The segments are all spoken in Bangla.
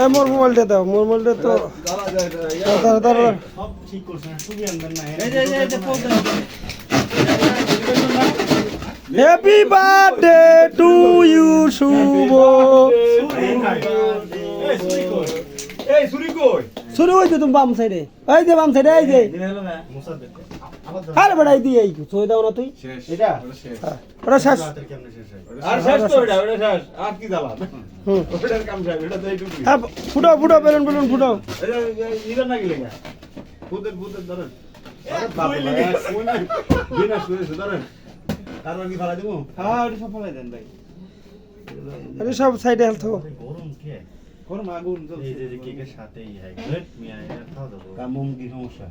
এই মোর মোবাইলটা দাও, মোর মোবাইলটা তো দাঁড়া সব ঠিক করছেন, ছবি আনবেন না। হ্যাপি বার্থডে টু ইউ শুভ। এই সুরি কই? শুরু হইতো তুমি বাম সাইডে, এই যে বাম সাইডে, এই যে আরে বেড়াই দিয়ে এই ছয় দাও না তুই। এটা ওটা শেষ। আর শেষ তো এটা, ওটা শেষ। আর কি জ্বালা? ওটার কাম শেষ, এটা তো এইটুকুই। হ্যাঁ ফুটাও ফুটাও, বেলুন বেলুন ফুটাও। এটা নিবেন না কি লেগা? ভূতের ধরেন। আরে বাপ রে, কোন বিনাশ করেছে ধরেন। তারপর কি ফালা দিমু? হ্যাঁ, ওটা সব ফালাই দেন ভাই। আরে সব সাইডে হেলথ। গরম কে? গরম আগুন জ্বলছে। এই যে কেকের সাথেই হ্যাঁ, গেট মিয়া এটা খাওয়া দাও। কামুম কি সমস্যা?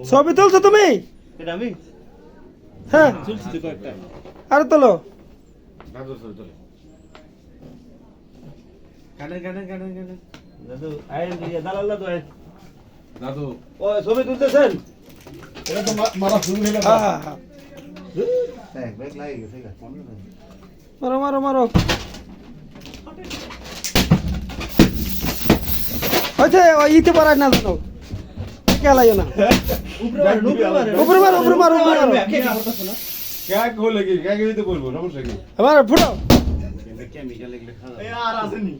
ছবি তুলছো তুমি? এটা আমি? হ্যাঁ তুলছি তো কয়েকটা। আরে তোলো। দাদু ছবি তোলে। কানে। দাদু, আয় দিয়ে দালাল দাদু আয়। দাদু, ও ছবি তুলতেছেন? এটা তো মারা শুরু হয়ে গেল। হ্যাঁ হ্যাঁ, ব্যাগ লাগে গেছে গা। মারো মারো মারো। আচ্ছা ওই ইতে পারাই না জানো, খেলাইও না। উপরে মারো উপরে মারো উপরে মারো। কেক হলে কি? কেক দিতে বলবো, সমস্যা কি? আমার ফুটাও। কেমিক্যাল লাগলে খাওয়া। এই আর আসেনি।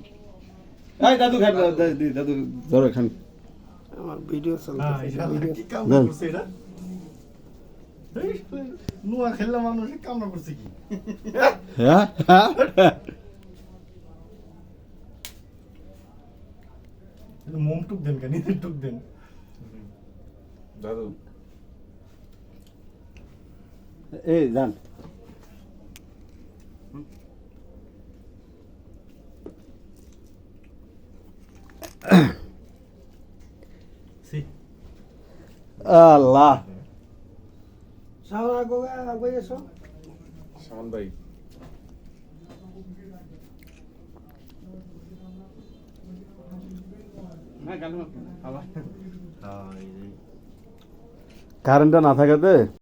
এই দাদু খান, দাদু ধরো খান। আমার ভিডিও চলতেছে, ভিডিও। কি কামনা করছে এটা? এই নুয়া খেললে মানুষ কামনা করছে কি? হ্যাঁ মোম টুক দেন কেন? নিজের টুক দেন। দাদু এই জান সি আল্লাহ সামনে আগে এসো। শামান ভাই না গাল আবার কারেন্টটা না থাকাতে